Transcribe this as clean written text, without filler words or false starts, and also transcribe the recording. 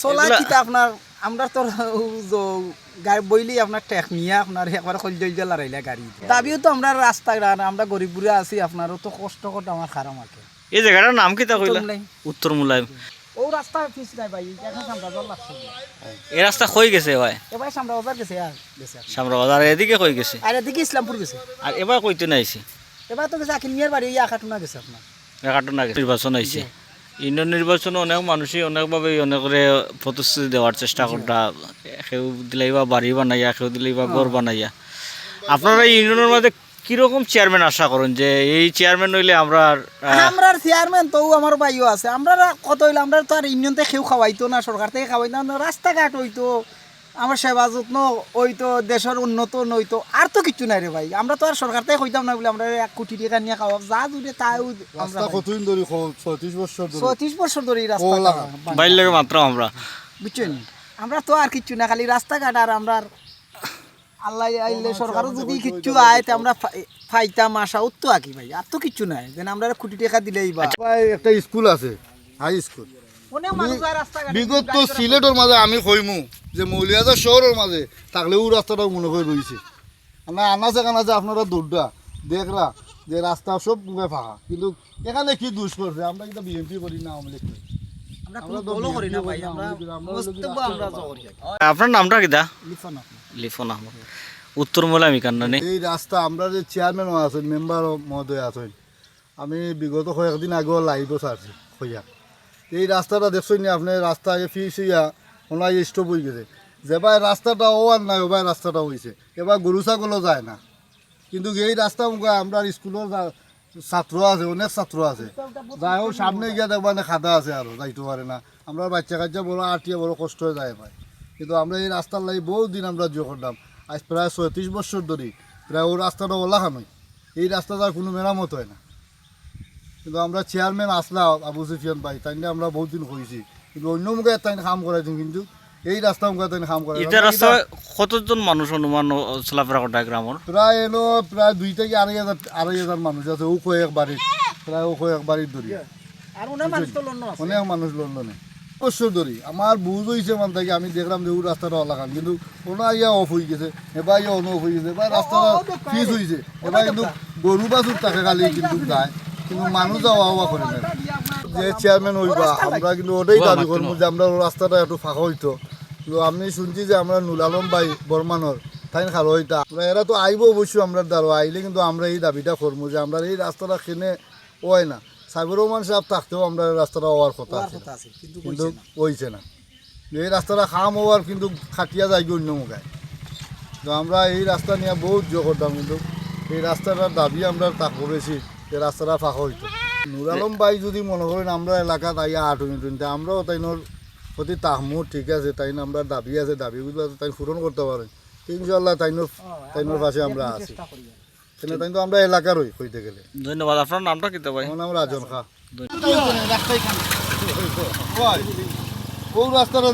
চলা কিতা আপনার আমরা তো গাড়ি বইলেই আপনার টেক নিয়ে আপনার একবার খলজল লড়াইলা গাড়ি দাবিও তো আমরা রাস্তা আমরা গরিব বুড়া আছি আপনারও তো কষ্ট করতে আমার খারাপ আছে এই জায়গাটার নাম কি তা কইলা উত্তর মুলাইম ও রাস্তা ফিস নাই ভাই এখন সামরা জল লাগছে এই রাস্তা কই গেছে ভাই এবার সামরা বাজার গেছে আর গেছে সামরা বাজার এদিকে কই গেছে আর এদিকে ইসলামপুর গেছে আর এবার কইতে নাইছি এবার তো গেছে আকিল মিয়ার বাড়ি ওই আখাটুনা গেছে আপনার একাটনা নির্বাচন আইছে ইউনিয়ন নির্বাচনে অনেক মানুষই অনেকভাবে অনেক করে প্রতিশ্রুতি দেওয়ার চেষ্টা করতা কেউ দিলেই বা বাড়ি বানাইয়া কেউ দিলেই বা ঘর বানাইয়া আপনারা ইউনিয়নের মধ্যে কিরকম চেয়ারম্যান আশা করেন যে এই চেয়ারম্যান হইলে আমরা আমরা চেয়ারম্যান তো আমার ভাইও আছে আমরা কত হইলে আমরা তো আর ইউনিয়ন থেকে কেউ খাওয়াইতো না সরকার থেকে খাওয়াইতো না রাস্তাঘাট হইতো আমার সেবা যত্ন হইতো দেশের উন্নত হইতো আর তো কিছু নাই রে ভাই আমরা তো আর সরকার থেকে হইতাম না বলে আমরা 1 কোটি টাকা নিয়ে খাওয়া যা দূরে তাই রাস্তা কতদিন ধরে 36 বছর ধরে 36 বছর ধরে এই রাস্তা বাইরে মাত্র আমরা বুঝছেন আমরা তো আর কিছু না খালি রাস্তাঘাট আর আমরা আল্লাহ আইলে সরকারও যদি কিছু আয় তে আমরা ফাইতাম আশা উত্তো আকি ভাই আর তো কিছু নাই যেন আমরা কোটি টাকা দিলেই বা ভাই একটা স্কুল আছে হাই স্কুল অনেক মানুষ যায় রাস্তাঘাট বিগত তো সিলেটের মাঝে আমি কইমু যে মৌলিয়াদার শহরের মাঝে থাকলেও রাস্তাটাও মনে করে রয়েছে আমরা আনাচে কানাচে আপনারা দৌড়া দেখরা যে রাস্তা সব পুঙ্গে ফাঁকা কিন্তু এখানে কি দোষ করছে আমরা কিন্তু বিএনপি করি না আওয়ামী লীগ করি। আমরা কোনো দলও করি না ভাই আমরা বক্তব্য আমরা করি আপনার নামটা কিতা লিফন লিফন আহমদ উত্তর মুলাইম কান্নানি এই রাস্তা আমরা যে চেয়ারম্যান আছেন মেম্বার মহোদয় আছেন আমি বিগত কয়েকদিন আগেও লাইভও ছাড়ছি হইয়া এই রাস্তাটা দেখছেন না আপনি রাস্তা ফিস হইয়া ওনার স্টপ হয়ে গেছে যেবার রাস্তাটা ও আর নাই ওবার রাস্তাটা হয়েছে এবার গরু ছাগলও যায় না কিন্তু এই রাস্তা আমরা স্কুলের ছাত্র আছে অনেক ছাত্র আছে যাই হোক সামনে গিয়ে দেখবেন খাদা আছে আর যাইতে পারে না আমরা বাচ্চা কাচ্চা বড় আটিয়া বড় কষ্ট হয়ে যায় ভাই কিন্তু আমরা এই রাস্তার লাগে বহু দিন আমরা জো করলাম আজ প্রায় 36 বছর ধরে প্রায় ও রাস্তাটা ওলাখান হয় এই রাস্তাটার কোনো মেরামত হয় না কিন্তু আমরা চেয়ারম্যান আসলাম আবু সুফিয়ান ভাই তাই নিয়ে আমরা বহুত দিন হয়েছি কিন্তু অন্য মুখে তাই কাম করাইছি কিন্তু এই রাস্তা মুখে তাই কাম করাই এটা রাস্তা কতজন মানুষ অনুমান চলাফেরা করে গ্রামের প্রায় এলো প্রায় 2 থেকে 2,500 মানুষ আছে ও কয়েক বাড়ির প্রায় ও কয়েক বাড়ির ধরি আর অনেক মানুষ তো লন্ডন আছে অনেক মানুষ লন্ডনে বছর ধরি আমার বুঝ হয়েছে মানে থেকে আমি দেখলাম যে ও রাস্তাটা ওলাখান কিন্তু ওনা ইয়া অফ হয়ে গেছে এবার ইয়া অন অফ হয়ে গেছে এবার রাস্তাটা ফিস হয়েছে এবার কিন্তু গরু বাছুর তাকে খালি কিন্তু যায় কিন্তু মানুষ যাওয়া হওয়া করে না যে চেয়ারম্যান হইবা আমরা কিন্তু ওটাই দাবি করবো যে আমরা রাস্তাটা একটু ফাঁকা হইতো কিন্তু আমি শুনছি যে আমরা নুল আলম ভাই বর্মানর তাই খালো হইতা এরা তো আইব অবশ্যই আমরা দ্বারা আইলে কিন্তু আমরা এই দাবিটা করবো যে আমরা এই রাস্তাটা কিনে হয় না সাইবর রহমান সাহেব থাকতেও আমরা রাস্তাটা হওয়ার কথা আছে কিন্তু হয়েছে না এই রাস্তাটা খাম হওয়ার কিন্তু খাটিয়া যায় অন্য মুখায় তো আমরা এই রাস্তা নিয়ে বহুত জোর করতাম কিন্তু এই রাস্তাটার দাবি আমরা থাকবো বেশি যে রাস্তাটা ফাঁকা হইতো নুর আলম ভাই যদি মনে করেন আমরা এলাকাত আইয়া আটুনিতে আমরাও তাইনোর প্রতি তাহমু ঠিক আছে তাই আমরা দাবি আছে দাবিগুলো তাই পূরণ করতে পারেন ইনশাল্লাহ তাইনোর পাশে আমরা আছি তাই তো আমরা এলাকারই হইতে গেলে ধন্যবাদ আপনার নামটা কিতা ভাই আমার নাম রাজন খা ও রাস্তাটা